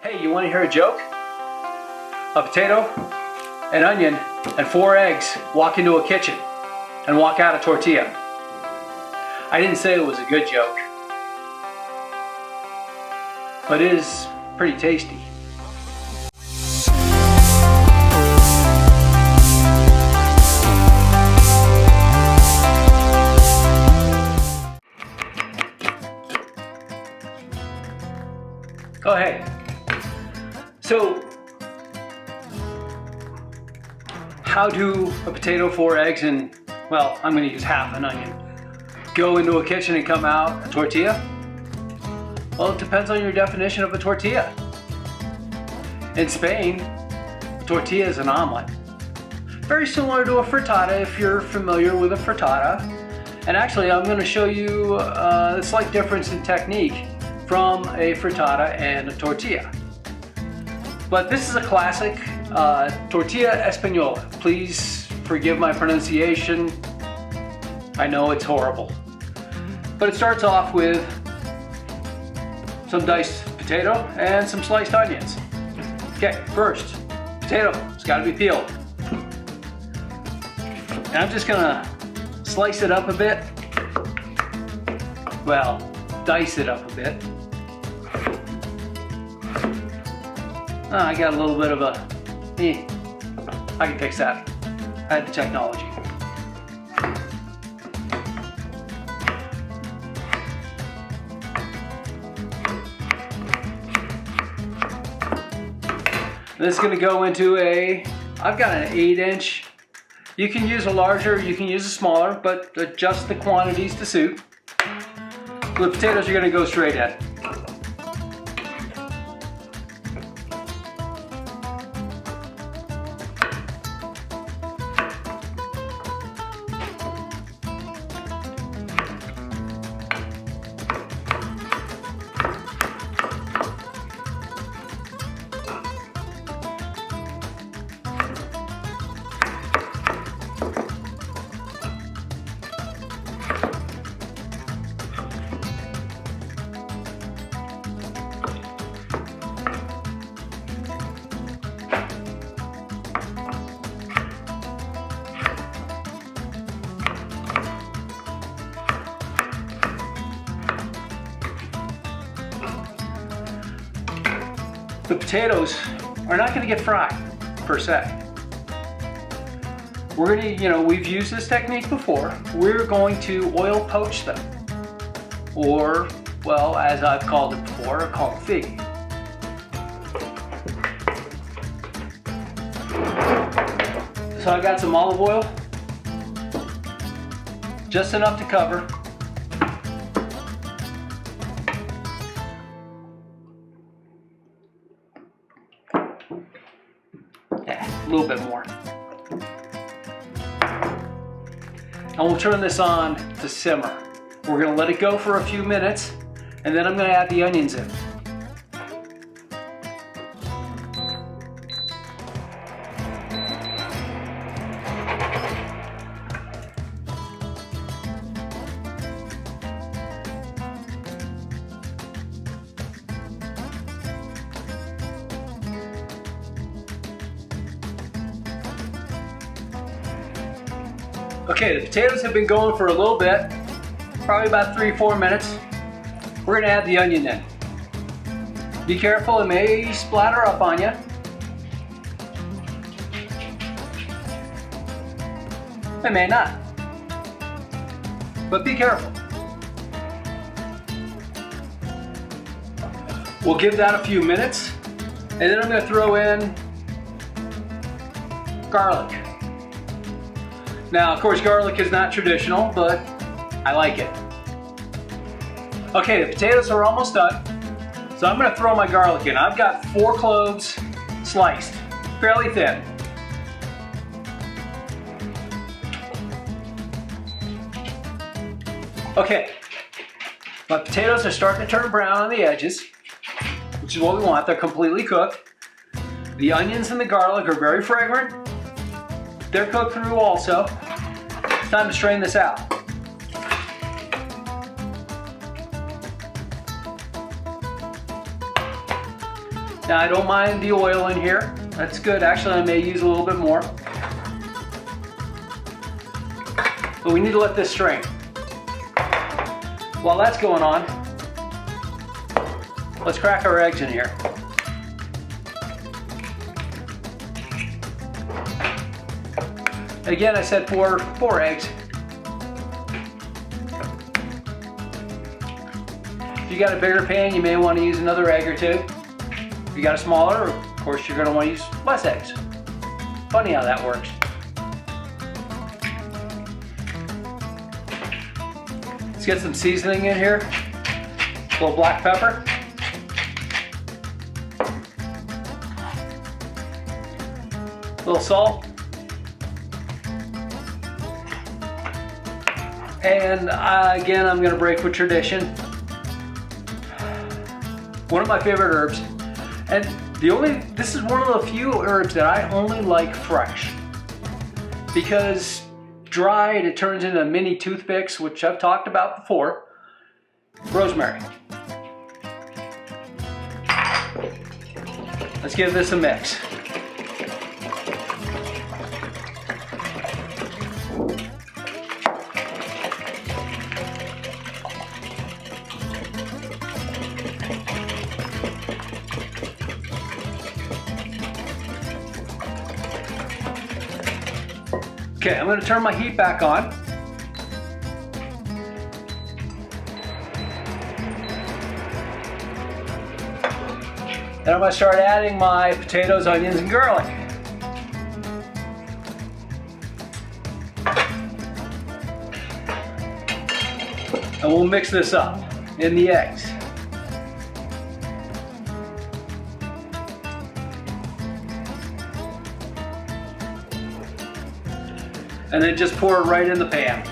Hey, you want to hear a joke? A potato, an onion, and 4 eggs walk into a kitchen and walk out a tortilla. I didn't say it was a good joke, but it is pretty tasty. Oh, hey. So, how do a potato, 4 eggs, and, well, I'm going to use half an onion, go into a kitchen and come out a tortilla? Well, it depends on your definition of a tortilla. In Spain, a tortilla is an omelet. Very similar to a frittata if you're familiar with a frittata. And actually, I'm going to show you a slight difference in technique from a frittata and a tortilla. But this is a classic tortilla española. Please forgive my pronunciation. I know it's horrible. But it starts off with some diced potato and some sliced onions. Okay, first, potato, it's got to be peeled. And I'm just gonna slice it up a bit. Well, dice it up a bit. I got a little bit of a, I can fix that. I had the technology. This is going to go into I've got an 8-inch. You can use a larger, you can use a smaller, but adjust the quantities to suit. The potatoes are going to go straight in. The potatoes are not going to get fried, per se. We're going to, we've used this technique before. We're going to oil poach them. Or, well, as I've called it before, a confit. So I got some olive oil, just enough to cover. A little bit more. And we'll turn this on to simmer. We're going to let it go for a few minutes, and then I'm going to add the onions in. Okay, the potatoes have been going for a little bit, probably about 3-4 minutes. We're going to add the onion in. Be careful, it may splatter up on you. It may not, but be careful. We'll give that a few minutes, and then I'm going to throw in garlic. Now, of course, garlic is not traditional, but I like it. Okay, the potatoes are almost done, so I'm going to throw my garlic in. I've got 4 cloves sliced, fairly thin. Okay, my potatoes are starting to turn brown on the edges, which is what we want. They're completely cooked. The onions and the garlic are very fragrant. They're cooked through also. It's time to strain this out. Now I don't mind the oil in here. That's good. Actually, I may use a little bit more. But we need to let this strain. While that's going on, let's crack our eggs in here. Again, I said four eggs. If you got a bigger pan, you may want to use another egg or two. If you got a smaller, of course, you're going to want to use less eggs. Funny how that works. Let's get some seasoning in here. A little black pepper. A little salt. And again, I'm going to break with tradition. One of my favorite herbs. And this is one of the few herbs that I only like fresh. Because dried, it turns into mini toothpicks, which I've talked about before. Rosemary. Let's give this a mix. Okay, I'm going to turn my heat back on. Then I'm going to start adding my potatoes, onions, and garlic. And we'll mix this up in the eggs. And then just pour it right in the pan.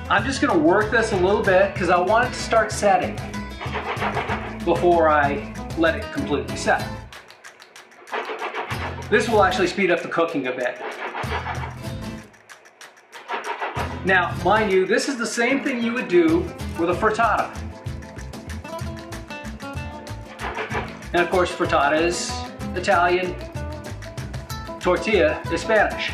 I'm just going to work this a little bit because I want it to start setting before I let it completely set. This will actually speed up the cooking a bit. Now, mind you, this is the same thing you would do with a frittata. And of course, frittata is Italian, tortilla is Spanish.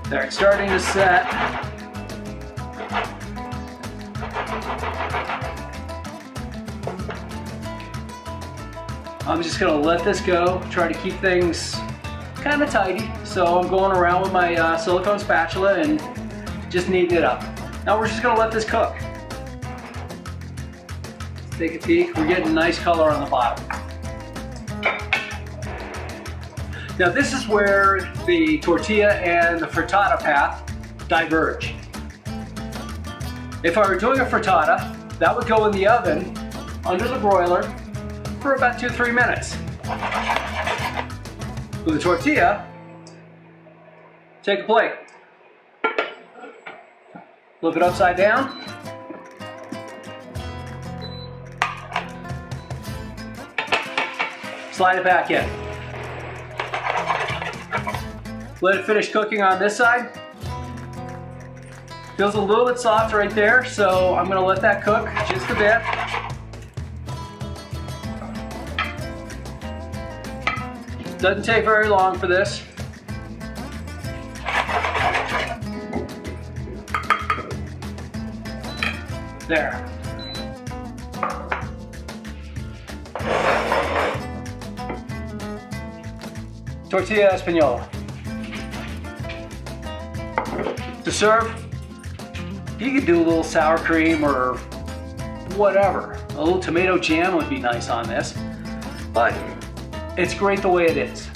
There, it's starting to set. I'm just gonna let this go, try to keep things kind of tidy. So I'm going around with my silicone spatula and just kneading it up. Now we're just gonna let this cook. Let's take a peek, we're getting a nice color on the bottom. Now this is where the tortilla and the frittata path diverge. If I were doing a frittata, that would go in the oven under the broiler for about 2-3 minutes. With the tortilla, take a plate, flip it upside down, slide it back in. Let it finish cooking on this side. Feels a little bit soft right there, so I'm going to let that cook just a bit. Doesn't take very long for this. There. Tortilla española. To serve, you could do a little sour cream or whatever. A little tomato jam would be nice on this, but it's great the way it is.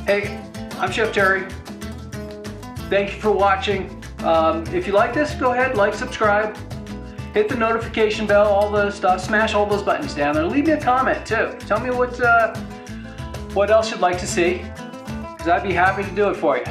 Hey, I'm Chef Terry. Thank you for watching. If you like this, go ahead, like, subscribe, hit the notification bell, all the stuff, smash all those buttons down there. Leave me a comment too. Tell me what else you'd like to see, because I'd be happy to do it for you.